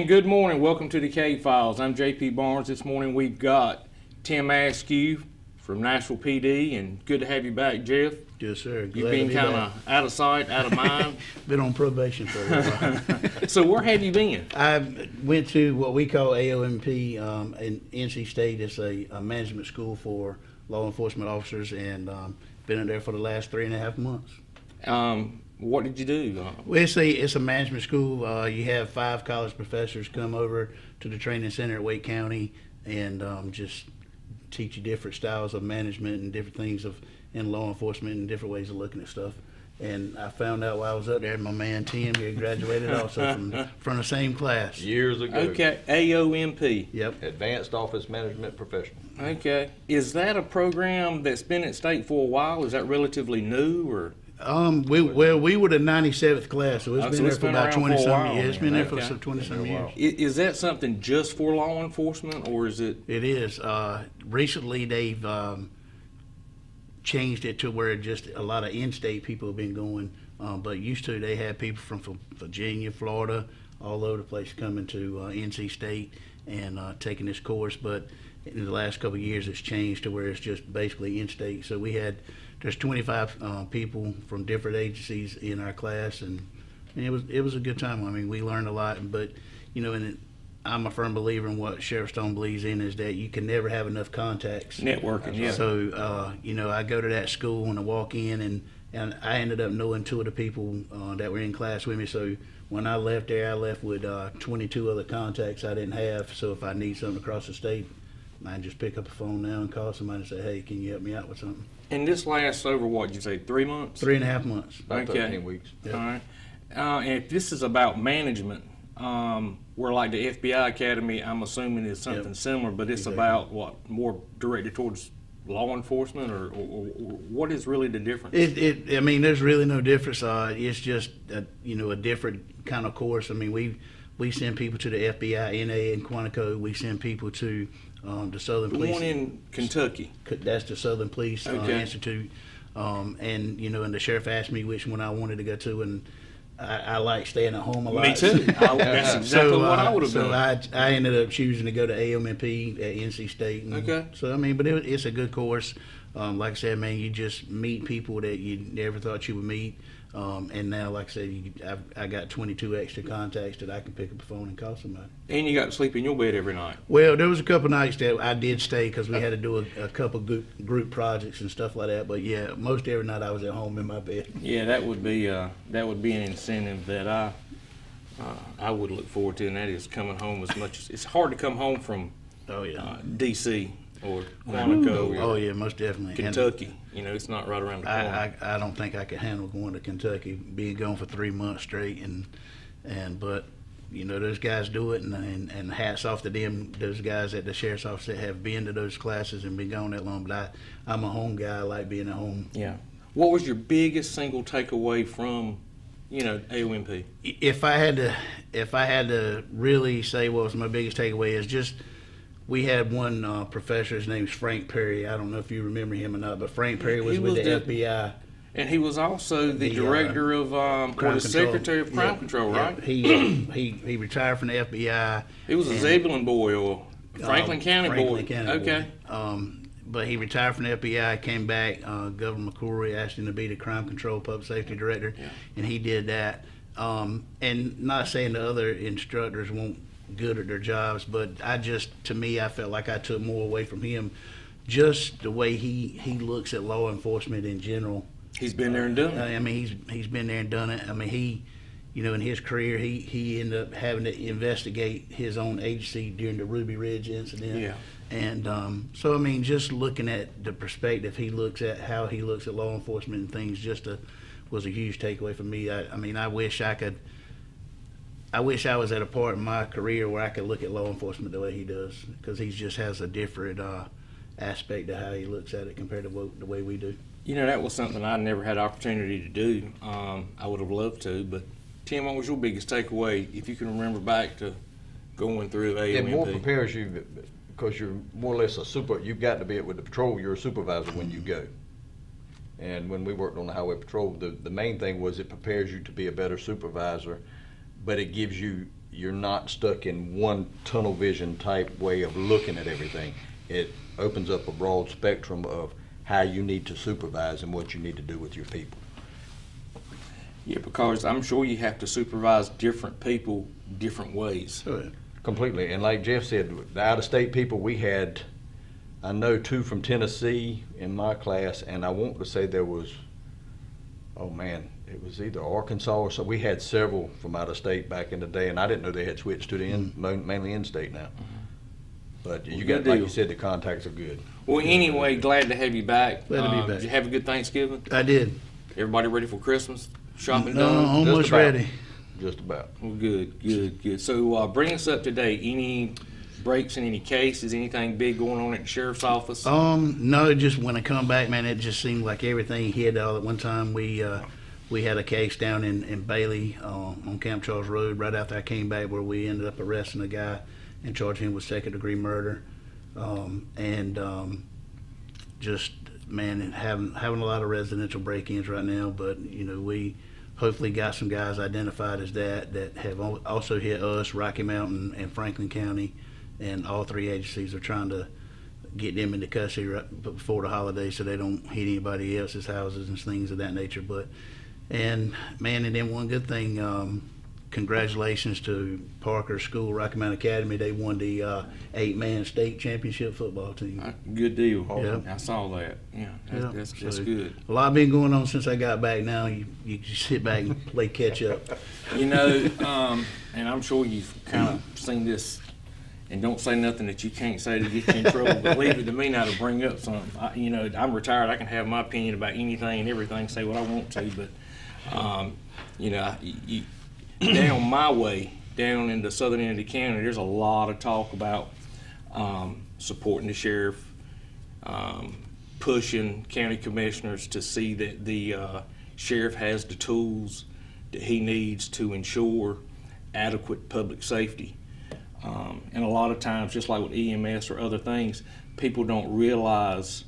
good morning. Welcome to the Cave Files. I'm JP Barnes. This morning we've got Tim Askew from Nashville PD, and good to have you back, Jeff. Yes, sir. Glad You've been kind of out of sight, out of mind. Been on probation for a while. So where have you been? I went to what we call AOMP in NC State. It's a management school for law enforcement officers, and been in there for the last 3.5 months. What did you do? Well, it's a management school. You have 5 college professors come over to the training center at Wake County and just teach you different styles of management and different things in law enforcement and different ways of looking at stuff. And I found out while I was up there, my man Tim here graduated also from the same class. Years ago. Okay, AOMP. Yep. Advanced Office Management Professional. Okay. Is that a program that's been at State for a while? Is that relatively new, or? We were the 97th class, so it's been there for about 20-some years. It's been there for some 20-some years. Is that something just for law enforcement, or is it? It is. Recently, they've changed it to where just a lot of in-state people have been going. But used to, they had people from Virginia, Florida, all over the place coming to NC State and taking this course. But in the last couple of years, it's changed to where it's just basically in-state. So there's 25 people from different agencies in our class, and it was a good time. I mean, we learned a lot, but I'm a firm believer in what Sheriff Stone believes in, is that you can never have enough contacts. Networking, yeah. So, I go to that school and I walk in, and I ended up knowing 2 of the people that were in class with me. So when I left there, I left with 22 other contacts I didn't have. So if I need something across the state, I can just pick up the phone now and call somebody and say, hey, can you help me out with something? And this lasts over, what did you say, 3 months? 3.5 months. About 13 weeks. Yep. All right. And if this is about management, where like the FBI Academy, I'm assuming is something similar, but it's about what, more directed towards law enforcement, or what is really the difference? I mean, there's really no difference. It's just a different kind of course. I mean, we send people to the FBI, NA, and Quantico. We send people to the Southern Police. The one in Kentucky. That's the Southern Police Institute. And the sheriff asked me which one I wanted to go to, and I like staying at home a lot. Me too. That's exactly what I would have done. So I ended up choosing to go to AOMP at NC State. And so, I mean, but it's a good course. Like I said, man, you just meet people that you never thought you would meet. And now, like I said, I got 22 extra contacts that I can pick up the phone and call somebody. And you got to sleep in your bed every night. Well, there was a couple nights that I did stay because we had to do a couple group projects and stuff like that. But yeah, most every night I was at home in my bed. Yeah, that would be an incentive that I would look forward to, and that is coming home as much as it's hard to come home from. DC or Quantico. Oh yeah, most definitely. Kentucky. It's not right around the corner. I don't think I could handle going to Kentucky, being gone for 3 months straight, but those guys do it, and hats off to them. Those guys at the sheriff's office that have been to those classes and been gone that long. But I'm a home guy. I like being at home. Yeah. What was your biggest single takeaway from AOMP? If I had to really say what was my biggest takeaway, is just. We had one professor, his name's Frank Perry. I don't know if you remember him or not, but Frank Perry was with the FBI. And he was also the director of, or the secretary of crime control, right? He retired from the FBI. He was a Zebulon boy or Franklin County boy. Okay. But he retired from the FBI, came back. Governor McCrory asked him to be the crime control public safety director, and he did that. And not saying the other instructors won't good at their jobs, but I felt like I took more away from him, just the way he looks at law enforcement in general. He's been there and done it. I mean, he's been there and done it. I mean, he in his career, he ended up having to investigate his own agency during the Ruby Ridge incident. Yeah. And so, I mean, just looking at the perspective he looks at, how he looks at law enforcement and things, was a huge takeaway for me. I wish I was at a part in my career where I could look at law enforcement the way he does, because he just has a different aspect of how he looks at it compared to the way we do. That was something I never had opportunity to do. I would have loved to, but Tim, what was your biggest takeaway, if you can remember back to going through AOMP? It more prepares you, because you're more or less you've got to be with the patrol, you're a supervisor when you go. And when we worked on the highway patrol, the main thing was it prepares you to be a better supervisor, but it gives you you're not stuck in one tunnel vision type way of looking at everything. It opens up a broad spectrum of how you need to supervise and what you need to do with your people. Yeah, because I'm sure you have to supervise different people different ways. Oh, yeah. Completely. And like Jeff said, the out-of-state people, we had, I know 2 from Tennessee in my class, and I want to say there was, oh man, it was either Arkansas or so. We had several from out of state back in the day, and I didn't know they had switched to the mainly in-state now. But you got, like you said, the contacts are good. Well, anyway, glad to have you back. Glad to be back. Did you have a good Thanksgiving? I did. Everybody ready for Christmas? Shopping No, done? almost Just about. ready. Just about. Well, good. So bring us up to date. Any breaks in any cases? Anything big going on at the sheriff's office? No, just when I come back, man, it just seemed like everything hit all at one time. We had a case down in Bailey on Camp Charles Road right after I came back, where we ended up arresting a guy and charging him with second-degree murder, just man, having a lot of residential break-ins right now. But we hopefully got some guys identified as that have also hit us, Rocky Mountain and Franklin County, and all 3 agencies are trying to get them into custody right before the holidays so they don't hit anybody else's houses and things of that nature. And then one good thing, congratulations to Parker School, Rocky Mountain Academy. They won the 8-man state championship football team. Good deal. Yeah. I saw that. Yeah, that's So, good. A lot been going on since I got back. Now you just sit back and play catch up. And I'm sure you've kind of seen this, and don't say nothing that you can't say to get you in trouble, but leave it to me now to bring up something. I'm retired. I can have my opinion about anything and everything, say what I want to, but, down my way, down in the southern end of the county, there's a lot of talk about supporting the sheriff, pushing county commissioners to see that the sheriff has the tools that he needs to ensure adequate public safety. And a lot of times, just like with EMS or other things, people don't realize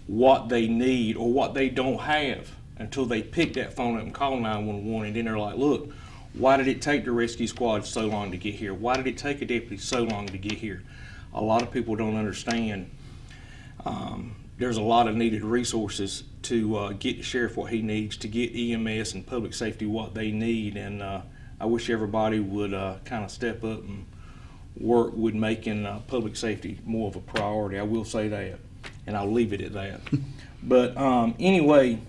what they need or what they don't have until they pick that phone up and call 911, and then they're like, look, why did it take the rescue squad so long to get here? Why did it take a deputy so long to get here? A lot of people don't understand. There's a lot of needed resources to get the sheriff what he needs, to get EMS and public safety what they need, and I wish everybody would kind of step up and work with making public safety more of a priority. I will say that, and I'll leave it at that. But anyway,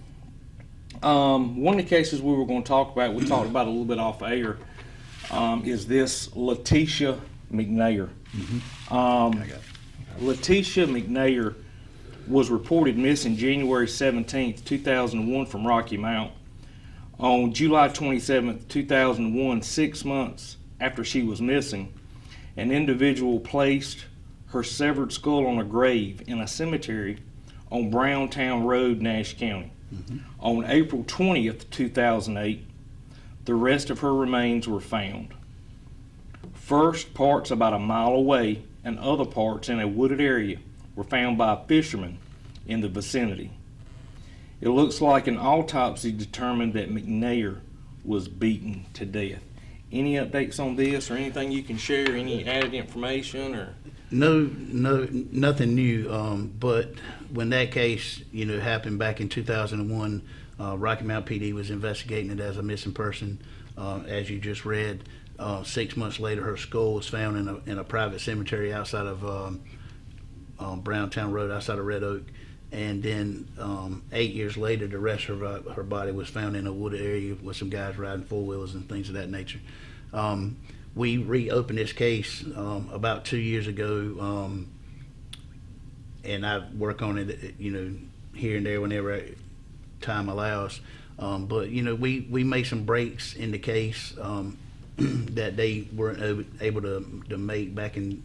one of the cases we were going to talk about, we talked about a little bit off air, is this Letitia McNair. Letitia McNair was reported missing January 17th, 2001 from Rocky Mount. On July 27th, 2001, 6 months after she was missing, an individual placed her severed skull on a grave in a cemetery on Browntown Road, Nash County. On April 20th, 2008, the rest of her remains were found. First parts about a mile away and other parts in a wooded area were found by a fisherman in the vicinity. It looks like an autopsy determined that McNair was beaten to death. Any updates on this or anything you can share? Any added information or? No, nothing new. But when that case, happened back in 2001, Rocky Mount PD was investigating it as a missing person. As you just read, 6 months later, her skull was found in a private cemetery outside of Browntown Road, outside of Red Oak. And then 8 years later, the rest of her body was found in a wooded area with some guys riding four-wheelers and things of that nature. We reopened this case about 2 years ago, and I work on it, here and there whenever time allows. But we made some breaks in the case that they weren't able to make back in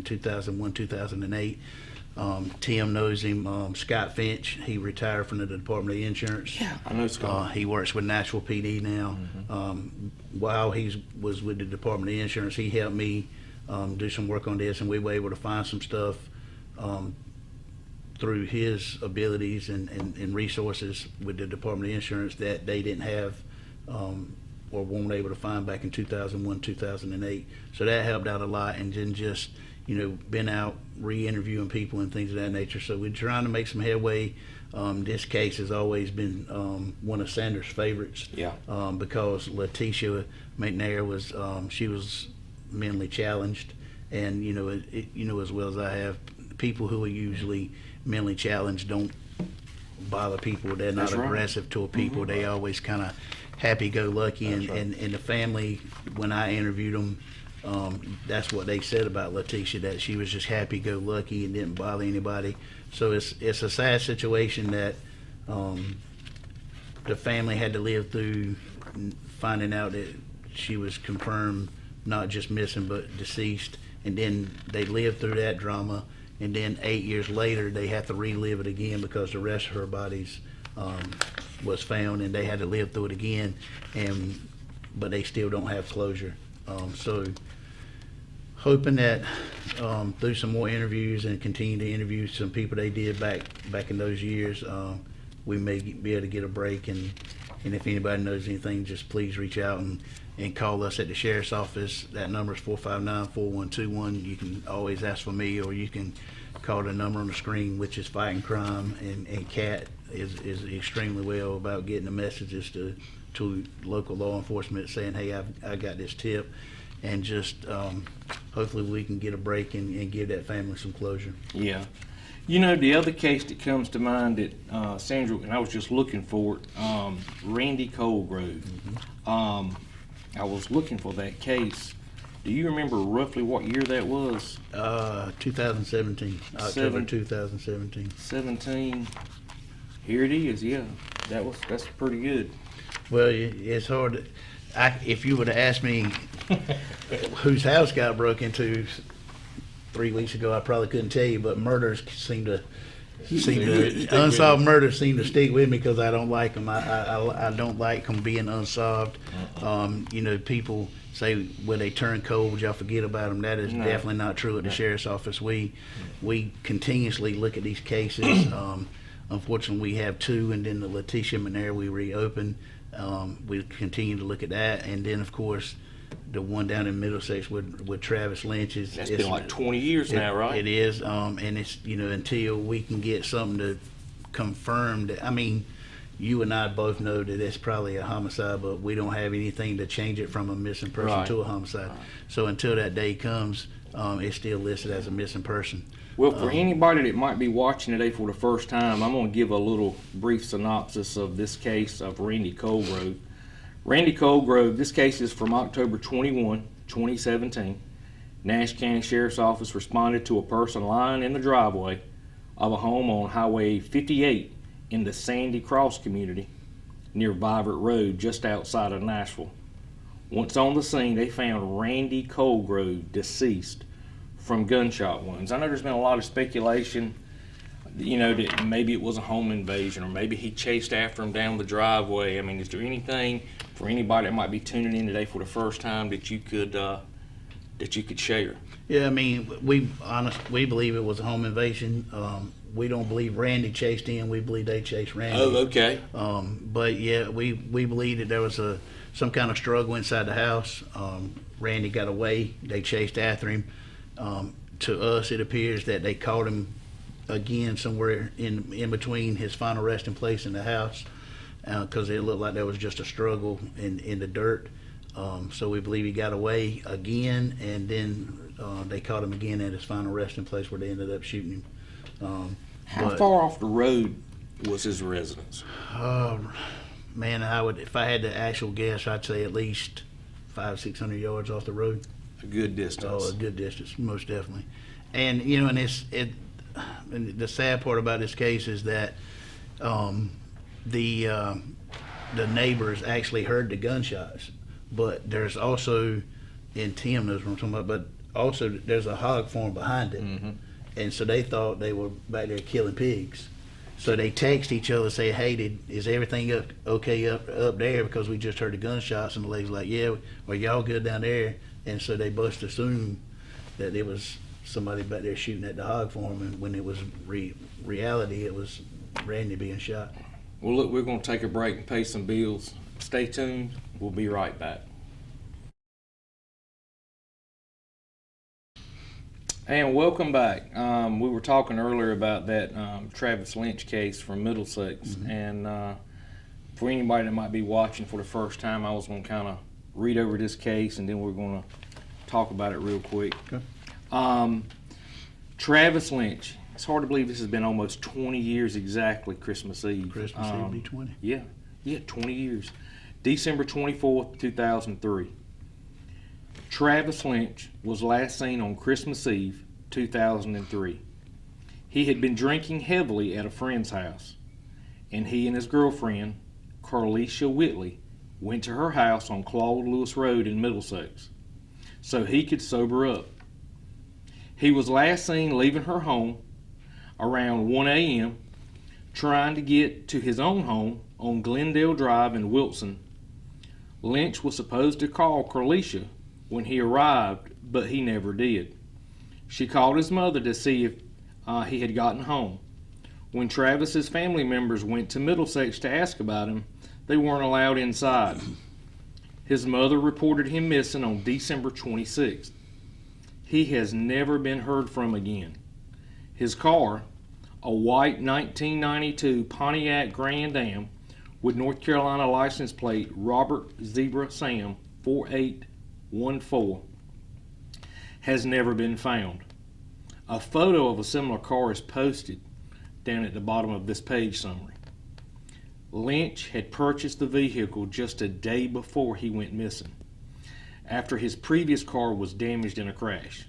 2001, 2008. Tim knows him, Scott Finch. He retired from the Department of Insurance. Yeah, I know Scott. He works with Nashville PD now. While he was with the Department of Insurance, he helped me do some work on this, and we were able to find some stuff through his abilities and resources with the Department of Insurance that they didn't have or weren't able to find back in 2001, 2008. So that helped out a lot, and then just, been out re-interviewing people and things of that nature. So we're trying to make some headway. This case has always been one of Sanders' favorites. Yeah. Because Letitia McNair was she was mentally challenged, and as well as I have, people who are usually mentally challenged don't bother people. They're not That's right. aggressive toward people. They always kind of happy-go-lucky, and, That's right. and the family, when I interviewed them, that's what they said about Letitia, that she was just happy-go-lucky and didn't bother anybody. So it's a sad situation that the family had to live through, finding out that she was confirmed not just missing but deceased, and then they lived through that drama, and then 8 years later they had to relive it again because the rest of her bodies was found, and they had to live through it again, but they still don't have closure. So hoping that through some more interviews and continue to interview some people they did back in those years, we may be able to get a break. And if anybody knows anything, just please reach out and call us at the sheriff's office. That number is 459-4121. You can always ask for me, or you can call the number on the screen, which is Fighting Crime. And Kat is extremely well about getting the messages to local law enforcement saying, hey, I got this tip. And just hopefully we can get a break and give that family some closure. Yeah. The other case that comes to mind that Sandra, and I was just looking for it, Randy Colgrove. I was looking for that case. Do you remember roughly what year that was? 2017, October 2017. 17. Here it is. Yeah, that's pretty good. Well, it's hard. If you would have asked me whose house got broke into 3 weeks ago, I probably couldn't tell you. But murders unsolved murders seem to stick with me because I don't like them. I don't like them being unsolved. People say when they turn cold, y'all forget about them. That is definitely not true at the sheriff's office. We continuously look at these cases. Unfortunately, we have two, and then the Letitia McNair we reopened. We continue to look at that, and then of course the one down in Middlesex with Travis Lynch That's been like 20 years now, right? It is, and it's until we can get something to confirm that. I mean, you and I both know that it's probably a homicide, but we don't have anything to change it from a missing person to a homicide. Right. So until that day comes, it's still listed as a missing person. Well, for anybody that might be watching today for the first time, I'm going to give a little brief synopsis of this case of Randy Colgrove. Randy Colgrove, this case is from October 21, 2017. Nash County Sheriff's Office responded to a person lying in the driveway of a home on Highway 58 in the Sandy Cross community near Vivert Road, just outside of Nashville. Once on the scene, they found Randy Colgrove deceased from gunshot wounds. I know there's been a lot of speculation, that maybe it was a home invasion, or maybe he chased after him down the driveway. I mean, is there anything for anybody that might be tuning in today for the first time that you could share? Yeah, I mean, we believe it was a home invasion. We don't believe Randy chased in. We believe they chased Randy. Oh, okay. But yeah, we believe that there was some kind of struggle inside the house. Randy got away. They chased after him. To us, it appears that they caught him again somewhere in between his final resting place and the house, because it looked like there was just a struggle in the dirt. So we believe he got away again, and then they caught him again at his final resting place where they ended up shooting him. How far off the road was his residence? Man, if I had the actual guess, I'd say at least 500-600 yards off the road. A good distance. Oh, a good distance, most definitely. And and the sad part about this case is that the neighbors actually heard the gunshots, but there's also, and Tim knows what I'm talking about, but also there's a hog farm behind it, and so they thought they were back there killing pigs. So they text each other, say, "Hey, is everything okay up there? Because we just heard the gunshots." And the lady's like, "Yeah, well, y'all good down there?" And so they both assumed that it was somebody back there shooting at the hog farm, and when it was reality, it was Randy being shot. Well, look, we're going to take a break and pay some bills. Stay tuned. We'll be right back. And welcome back. We were talking earlier about that Travis Lynch case from Middlesex. And for anybody that might be watching for the first time, I was going to kind of read over this case, and then we're going to talk about it real quick. Okay. Travis Lynch. It's hard to believe this has been almost 20 years exactly, Christmas Eve. Christmas Eve will be 20. Yeah, 20 years. December 24th, 2003. Travis Lynch was last seen on Christmas Eve, 2003. He had been drinking heavily at a friend's house, and he and his girlfriend, Carlicia Whitley, went to her house on Claude Lewis Road in Middlesex so he could sober up. He was last seen leaving her home around 1 a.m., trying to get to his own home on Glendale Drive in Wilson. Lynch was supposed to call Carlicia when he arrived, but he never did. She called his mother to see if he had gotten home. When Travis's family members went to Middlesex to ask about him, they weren't allowed inside. His mother reported him missing on December 26th. He has never been heard from again. His car, a white 1992 Pontiac Grand Am with North Carolina license plate Robert Zebra Sam 4814, has never been found. A photo of a similar car is posted down at the bottom of this page summary. Lynch had purchased the vehicle just a day before he went missing, after his previous car was damaged in a crash.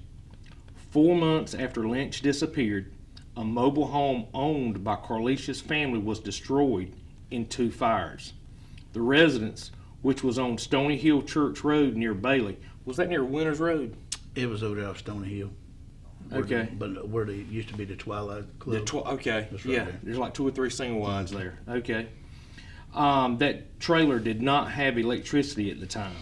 4 months after Lynch disappeared, a mobile home owned by Carlicia's family was destroyed in 2 fires. The residence, which was on Stony Hill Church Road near Bailey, was that near Winters Road? It was over there off Stony Hill. Okay. But where they used to be the Twilight Club. Okay, That's right yeah, there. there's like 2 or 3 single wides there. Okay. That trailer did not have electricity at the time.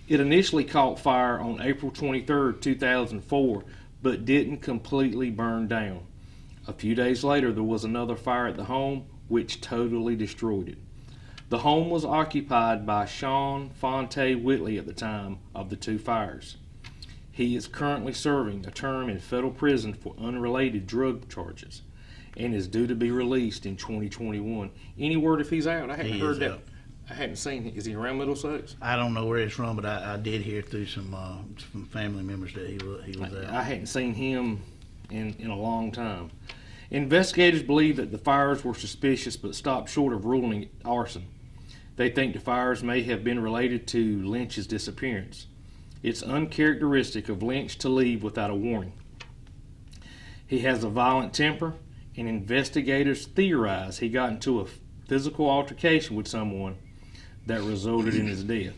It initially caught fire on April 23rd, 2004, but didn't completely burn down. A few days later, there was another fire at the home, which totally destroyed it. The home was occupied by Sean Fonte Whitley at the time of the 2 fires. He is currently serving a term in federal prison for unrelated drug charges and is due to be released in 2021. Any word if he's out? I hadn't heard that. Out. I hadn't seen him. Is he around Middlesex? I don't know where he's from, but I did hear through some family members that he was out. I hadn't seen him in a long time. Investigators believe that the fires were suspicious but stopped short of ruling it arson. They think the fires may have been related to Lynch's disappearance. It's uncharacteristic of Lynch to leave without a warning. He has a violent temper, and investigators theorize he got into a physical altercation with someone that resulted in his death.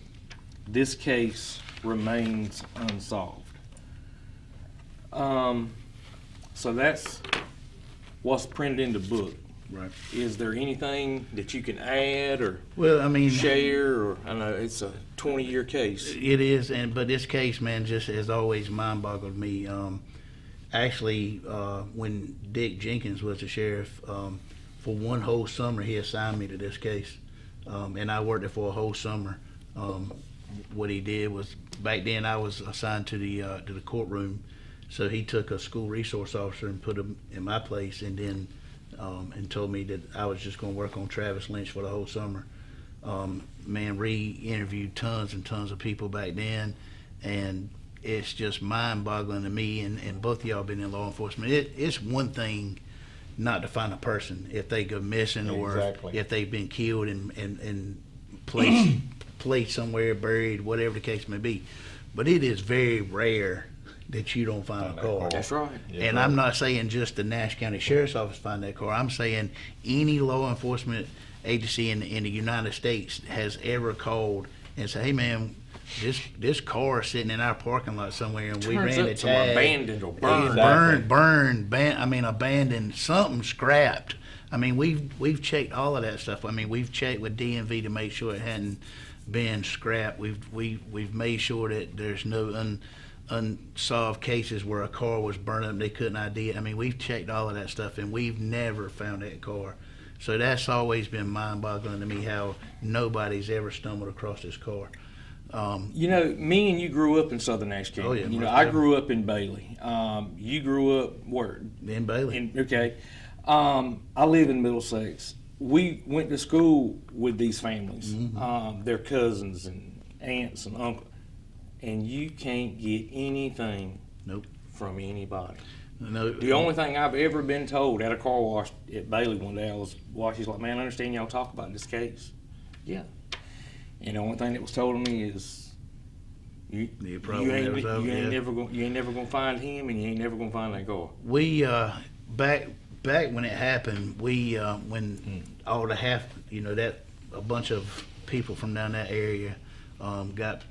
This case remains unsolved. So that's what's printed in the book. Right. Is there anything that you can add or Well, I mean, share? Or I know it's a 20-year case. it is, but this case, man, just has always mind-boggled me. Actually, when Dick Jenkins was the sheriff, for one whole summer, he assigned me to this case, and I worked there for a whole summer. What he did was, back then, I was assigned to the courtroom, so he took a school resource officer and put him in my place, and then and told me that I was just going to work on Travis Lynch for the whole summer. Man, re-interviewed tons and tons of people back then, and it's just mind-boggling to me, and both of y'all been in law enforcement. It's one thing not to find a person if they go missing or Exactly. if they've been killed and placed somewhere, buried, whatever the case may be. But it is very rare that you don't find a car. That's right. Yeah, And right. I'm not saying just the Nash County Sheriff's Office find that car. I'm saying any law enforcement agency in the United States has ever called and said, "Hey, man, this car is sitting in our parking lot somewhere, and we Turns ran up a some tag, abandoned or burned. Exactly. abandoned, something scrapped." I mean, we've checked all of that stuff. I mean, we've checked with DMV to make sure it hadn't been scrapped. We've made sure that there's no unsolved cases where a car was burned up and they couldn't ID it. I mean, we've checked all of that stuff, and we've never found that car. So that's always been mind-boggling to me how nobody's ever stumbled across this car. You know, me and you grew up in Southern Nash County. Oh, yeah, You know, most I definitely. grew up in Bailey. You grew up where? In Bailey. Okay. I live in Middlesex. We went to school with these families, their cousins and aunts and uncles, and you can't get anything Nope. from anybody. No, The only thing I've ever been told at a car wash at Bailey one day, I was watching, he's like, man, I understand y'all talk about this case. Yeah. And the only thing that was told to me is, you ain't never gonna find him, and you ain't never gonna find that car. We back when it happened, we when all the that a bunch of people from down that area got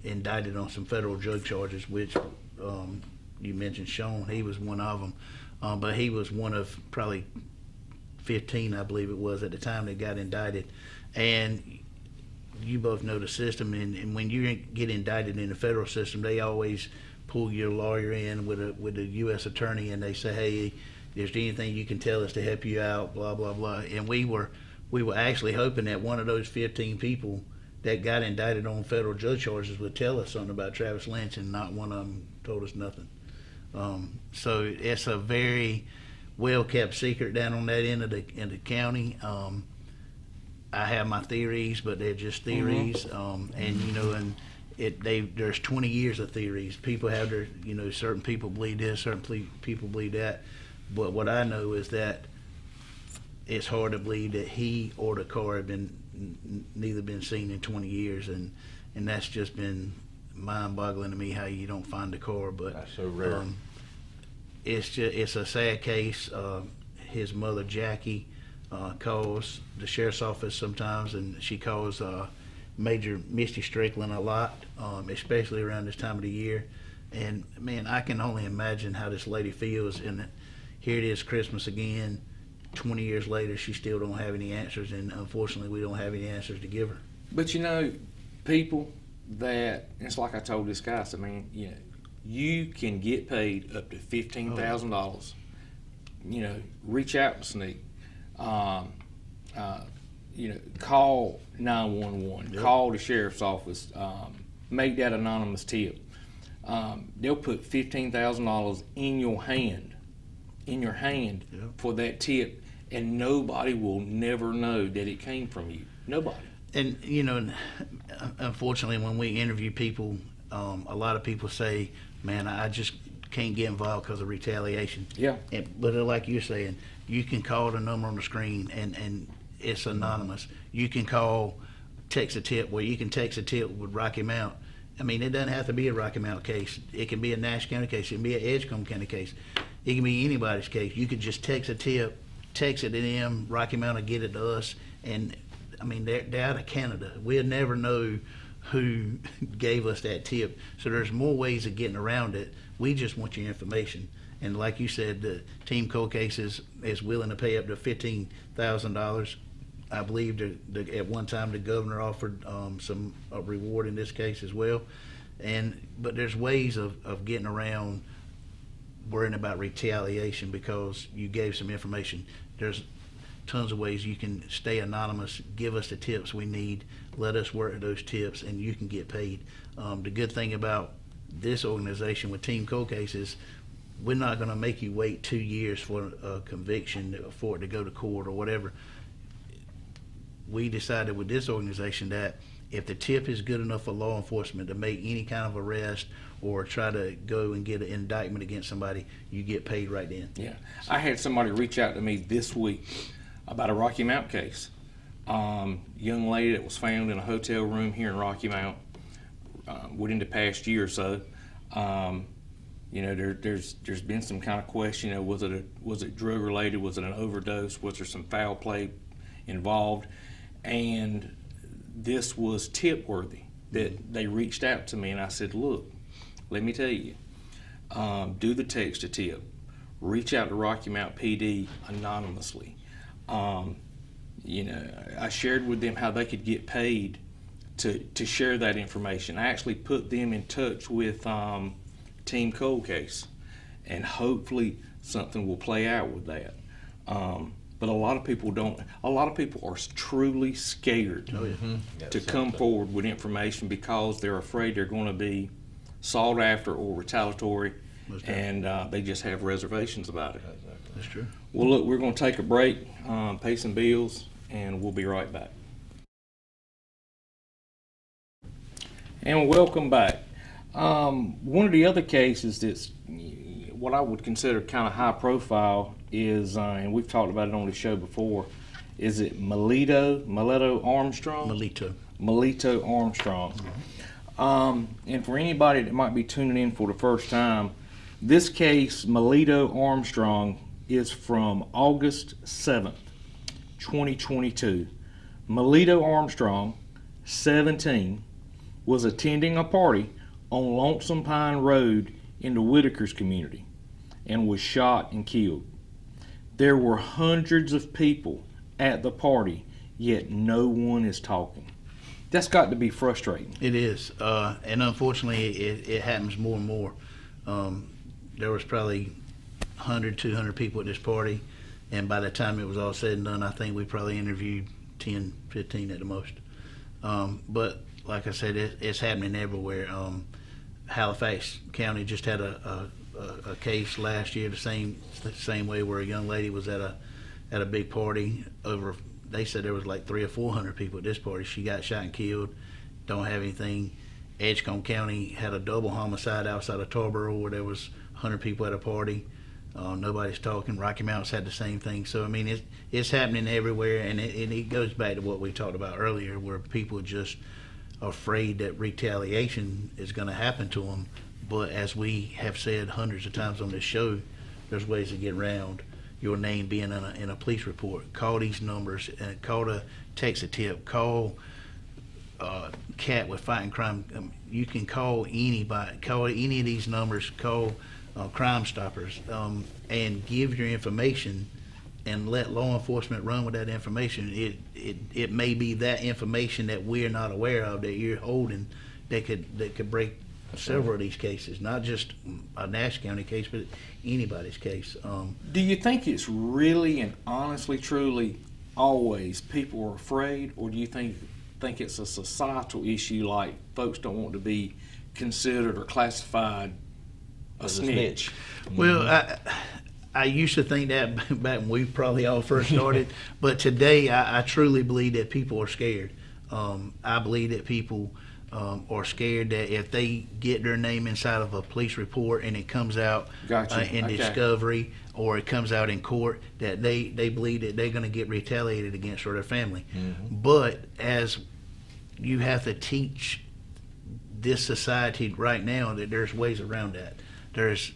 indicted on some federal drug charges, which you mentioned Sean, he was one of them, but he was one of probably 15, I believe it was, at the time that got indicted. And you both know the system, and when you get indicted in the federal system, they always pull your lawyer in with a U.S. attorney, and they say, hey, is there anything you can tell us to help you out, blah, blah, blah. And we were actually hoping that one of those 15 people that got indicted on federal drug charges would tell us something about Travis Lynch, and not one of them told us nothing. So it's a very well-kept secret down on that end of the county. I have my theories, but they're just theories. And there's 20 years of theories. People have their, certain people believe this, certain people believe that. But what I know is that it's hard to believe that he or the car have neither been seen in 20 years, and that's just been mind-boggling to me how you don't find the car. But That's so rare. it's a sad case. His mother Jackie calls the sheriff's office sometimes, and she calls Major Misty Strickland a lot, especially around this time of the year. And man, I can only imagine how this lady feels. And here it is, Christmas again. 20 years later, she still don't have any answers, and unfortunately, we don't have any answers to give her. But people that, it's like I told this guy, I said, man, you can get paid up to $15,000. Reach out to Sneak. Call 911, call the sheriff's office, make that anonymous tip. They'll put $15,000 in your hand for that tip, and nobody will never know that it came from you. Nobody. And unfortunately, when we interview people, a lot of people say, man, I just can't get involved because of retaliation. Yeah. But like you're saying, you can call the number on the screen, and it's anonymous. You can text a tip, where you can text a tip with Rocky Mount. I mean, it doesn't have to be a Rocky Mount case. It can be a Nash County case. It can be an Edgecombe County case. It can be anybody's case. You could just text a tip, text it to them, Rocky Mount will get it to us. And, I mean, they're out of Canada. We'll never know who gave us that tip. So there's more ways of getting around it. We just want your information. And like you said, the Team Cold Case is willing to pay up to $15,000. I believe at one time the governor offered a reward in this case as well. But there's ways of getting around worrying about retaliation because you gave some information. There's tons of ways you can stay anonymous, give us the tips we need, let us work those tips, and you can get paid. The good thing about this organization with Team Cold Case is we're not going to make you wait 2 years for a conviction for it to go to court or whatever. We decided with this organization that if the tip is good enough for law enforcement to make any kind of arrest or try to go and get an indictment against somebody, you get paid right then. Yeah. I had somebody reach out to me this week about a Rocky Mount case. Young lady that was found in a hotel room here in Rocky Mount within the past year or so. There's been some kind of question. Was it drug related? Was it an overdose? Was there some foul play involved? And this was tip worthy that they reached out to me, and I said, look, let me tell you, do the text to tip, reach out to Rocky Mount PD anonymously. I shared with them how they could get paid to share that information. I actually put them in touch with Team Cold Case, and hopefully something will play out with that. but a lot of people don't. A lot of people are truly scared to come forward with information because they're afraid they're going to be sought after or retaliatory, and they just have reservations about it. That's true. Well, look, we're going to take a break, pay some bills, and we'll be right back. And welcome back. One of the other cases that's what I would consider kind of high profile is, and we've talked about it on the show before, is it Melito Armstrong? Melito Armstrong. And for anybody that might be tuning in for the first time, this case, Melito Armstrong, is from August 7th, 2022. Melito Armstrong, 17, was attending a party on Lonesome Pine Road in the Whitaker's community and was shot and killed. There were hundreds of people at the party, yet no one is talking. That's got to be frustrating. It is, and unfortunately, it happens more and more. There was probably 100, 200 people at this party, and by the time it was all said and done, I think we probably interviewed 10, 15 at the most. But like I said, it's happening everywhere. Halifax County just had a case last year the same way, where a young lady was at a big party over. They said there was like 300 or 400 people at this party. She got shot and killed. Don't have anything. Edgecombe County had a double homicide outside of Tarboro where there was 100 people at a party. Nobody's talking. Rocky Mountains had the same thing. So I mean, it's happening everywhere, and it goes back to what we talked about earlier, where people are just afraid that retaliation is going to happen to them. But as we have said hundreds of times on this show, there's ways to get around your name being in a police report. Call these numbers, call to text a tip, call CAT with Fighting Crime. You can call anybody, call any of these numbers, call Crime Stoppers, and give your information and let law enforcement run with that information. It may be that information that we're not aware of that you're holding that could break several of these cases, not just a Nash County case, but anybody's case. Do you think it's really and honestly, truly, always people are afraid, or do you think it's a societal issue, like folks don't want to be considered or classified a snitch? Well, I used to think that back when we probably all first started, but today I truly believe that people are scared. I believe that people are scared that if they get their name inside of a police report and it comes out in discovery, or it comes out in court, that they believe that they're going to get retaliated against or their family. But as you have to teach this society right now that there's ways around that. There's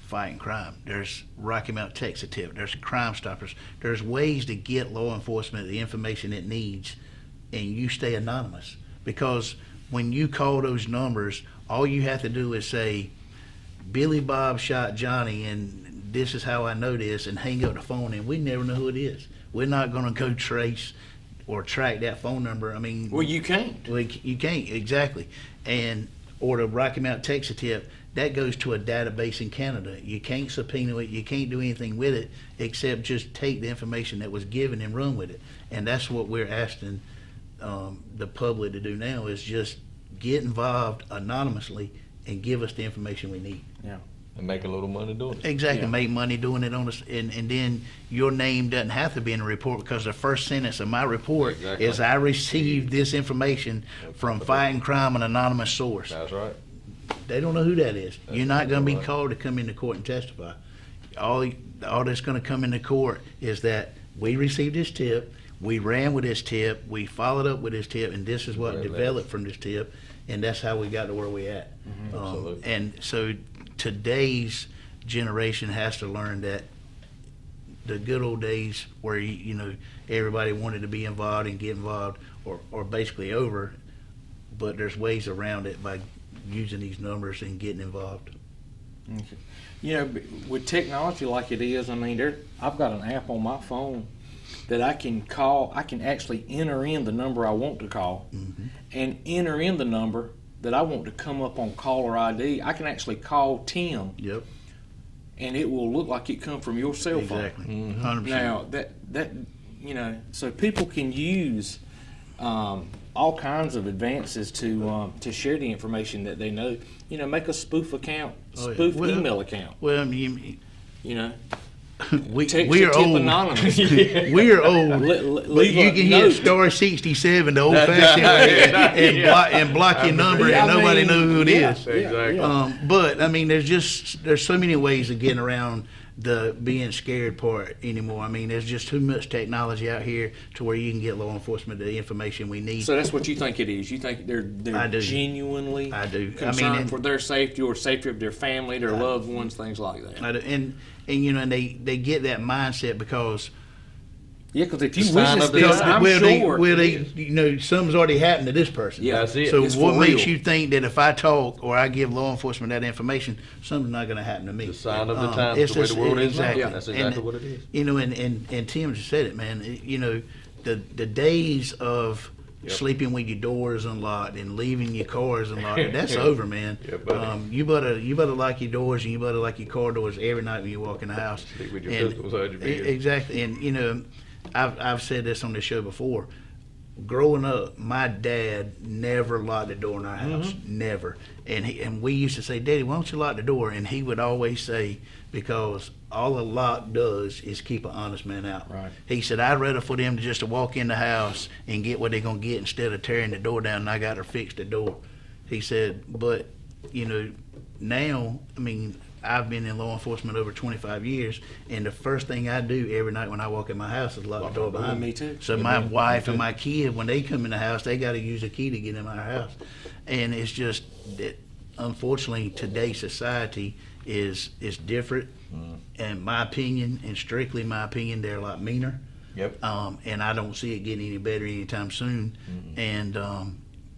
Fighting Crime, there's Rocky Mountain Text a Tip, there's Crime Stoppers. There's ways to get law enforcement the information it needs, and you stay anonymous. Because when you call those numbers, all you have to do is say, Billy Bob shot Johnny, and this is how I know this, and hang up the phone, and we never know who it is. We're not going to go trace or track that phone number. I mean, well, you can't. Well, you can't, exactly. And or the Rocky Mountain Text a Tip, that goes to a database in Canada. You can't subpoena it. You can't do anything with it except just take the information that was given and run with it. And that's what we're asking the public to do now, is just get involved anonymously and give us the information we need. Yeah. And make a little money doing it. Exactly, Yeah. make money doing it on us, and then your name doesn't have to be in the report, because the first sentence of my report Exactly. is, I received this information from Fighting Crime, an anonymous source. That's right. They don't know who that is. That's You're not going to be right. called to come into court and testify. All that's going to come into court is that we received this tip, we ran with this tip, we followed up with this tip, and this is what Very developed from this tip, and that's how we got to where we at. Absolutely. And so today's generation has to learn that the good old days where everybody wanted to be involved and get involved are basically over, but there's ways around it by using these numbers and getting involved. Okay. With technology like it is, I mean, I've got an app on my phone that I can call. I can actually enter in the number I want to call, and enter in the number that I want to come up on caller ID. I can actually call Tim Yep. and it will look like it come from your cell phone. Exactly. 100%. Now that so people can use all kinds of advances to share the information that they know. Make a spoof account, spoof email account. Well, I mean, we Text are tip old. anonymous. We are old. But you can hit star 67 the old-fashioned way and block your number, and nobody knows who it is. Exactly. But I mean, there's so many ways of getting around the being scared part anymore. I mean, there's just too much technology out here to where you can get law enforcement the information we need. So that's what you think it is. You think they're I do. genuinely I do. concerned for their safety or safety of their family, their loved ones, things like that. I do. And they get that mindset because Yeah, because if you sign witness of the this, time. I'm sure. something's already happened to this person. Yeah, That's it. So It's what for makes real. you think that if I talk or I give law enforcement that information, something's not going to happen to me? The sign of the times, It's the way just- the world is now. exactly. Yeah, that's exactly And, what it is. And Tim just said it, man. The days of sleeping with your doors unlocked and leaving your cars unlocked, that's over, man. Yeah, buddy. You better lock your doors and you better lock your car doors every night when you walk in the house. Sleep with your And- pistols out your bed. Exactly. And I've said this on this show before. Growing up, my dad never locked the door in our house, never. And we used to say, "Daddy, why don't you lock the door?" And he would always say, "Because all a lock does is keep an honest man out." Right. He said, "I'd rather for them to just to walk in the house and get what they're gonna get instead of tearing the door down, and I got to fix the door." He said, "But now, I mean." I've been in law enforcement over 25 years, and the first thing I do every night when I walk in my house is lock the door behind me. Me too. So my wife and my kid, when they come in the house, they got to use a key to get in our house. And it's just that, unfortunately, today's society is different. In my opinion, and strictly my opinion, they're a lot meaner. Yep. And I don't see it getting any better anytime soon. And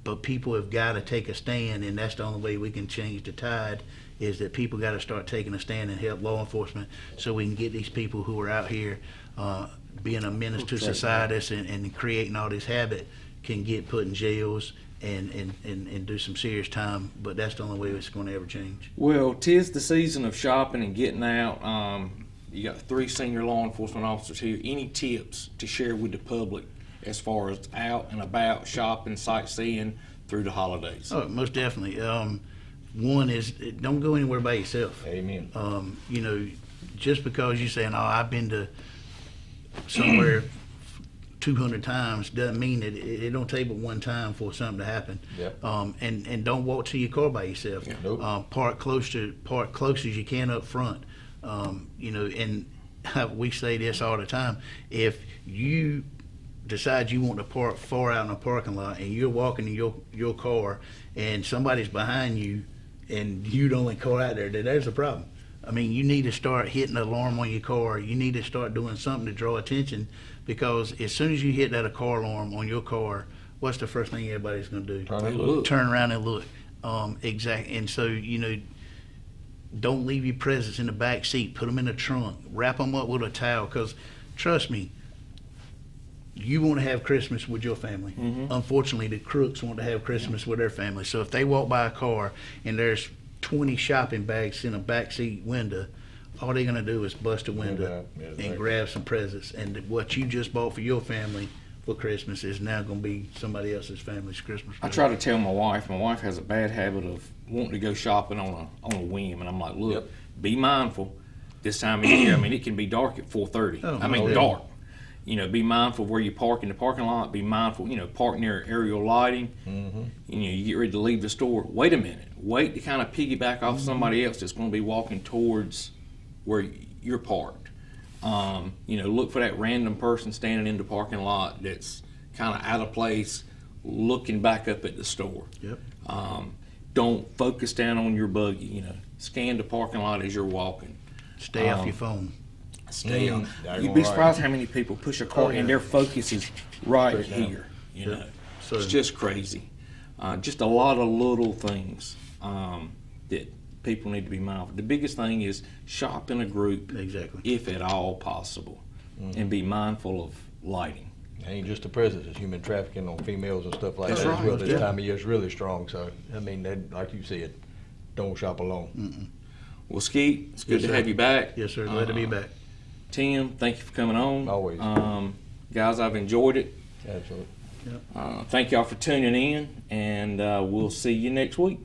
but people have got to take a stand, and that's the only way we can change the tide. Is that people got to start taking a stand and help law enforcement so we can get these people who are out here being a menace to society and creating all this habit can get put in jails and do some serious time. But that's the only way it's going to ever change. Well, 'tis the season of shopping and getting out. You got 3 senior law enforcement officers here. Any tips to share with the public as far as out and about shopping, sightseeing through the holidays? Oh, most definitely. One is don't go anywhere by yourself. Amen. Just because you saying, "Oh, I've been to somewhere 200 times," doesn't mean that it don't take but one time for something to happen. Yep. And don't walk to your car by yourself. Yeah. Nope. Park close as you can up front. And we say this all the time. If you decide you want to park far out in a parking lot and you're walking in your car and somebody's behind you and you're the only car out there, then there's a problem. I mean, you need to start hitting the alarm on your car. You need to start doing something to draw attention, because as soon as you hit that car alarm on your car, what's the first thing everybody's going to do? Turn and look. Turn around and look. Exactly. And so, don't leave your presents in the back seat. Put them in the trunk. Wrap them up with a towel, because trust me, you want to have Christmas with your family. Unfortunately, the crooks want to have Christmas with their family. So if they walk by a car and there's 20 shopping bags in a backseat window, all they're going to do is bust a window Yeah, and right. grab some presents. And what you just bought for your family for Christmas is now going to be somebody else's family's Christmas I present. try to tell my wife has a bad habit of wanting to go shopping on a whim, and I'm like, look, Yep. be mindful this time of year. I mean, it can be dark at 4:30. Oh, I mean, yeah. dark. Be mindful of where you park in the parking lot. Be mindful, park near aerial lighting. You get ready to leave the store. Wait a minute. Wait to kind of piggyback off somebody else that's going to be walking towards where you're parked. Look for that random person standing in the parking lot that's kind of out of place, looking back up at the store. Yep. Don't focus down on your buggy. Scan the parking lot as you're walking. Stay off your phone. Stay on. daggone You'd be right. surprised how many people push a car and their focus is right Straight down. here. So- It's just crazy. Just a lot of little things that people need to be mindful. The biggest thing is shop in a group, Exactly. if at all possible, and be mindful of lighting. It ain't just the presence, it's human trafficking on females and stuff like That's that right. as well. This Yeah. time of year is really strong, so, I mean, like you said, don't shop alone. Well, Skeet, it's good Yes, to sir. have you back. Yes, sir. Glad to be back. Tim, thank you for coming on. Always. Guys, I've enjoyed it. Absolutely. Thank y'all for tuning in, and we'll see you next week.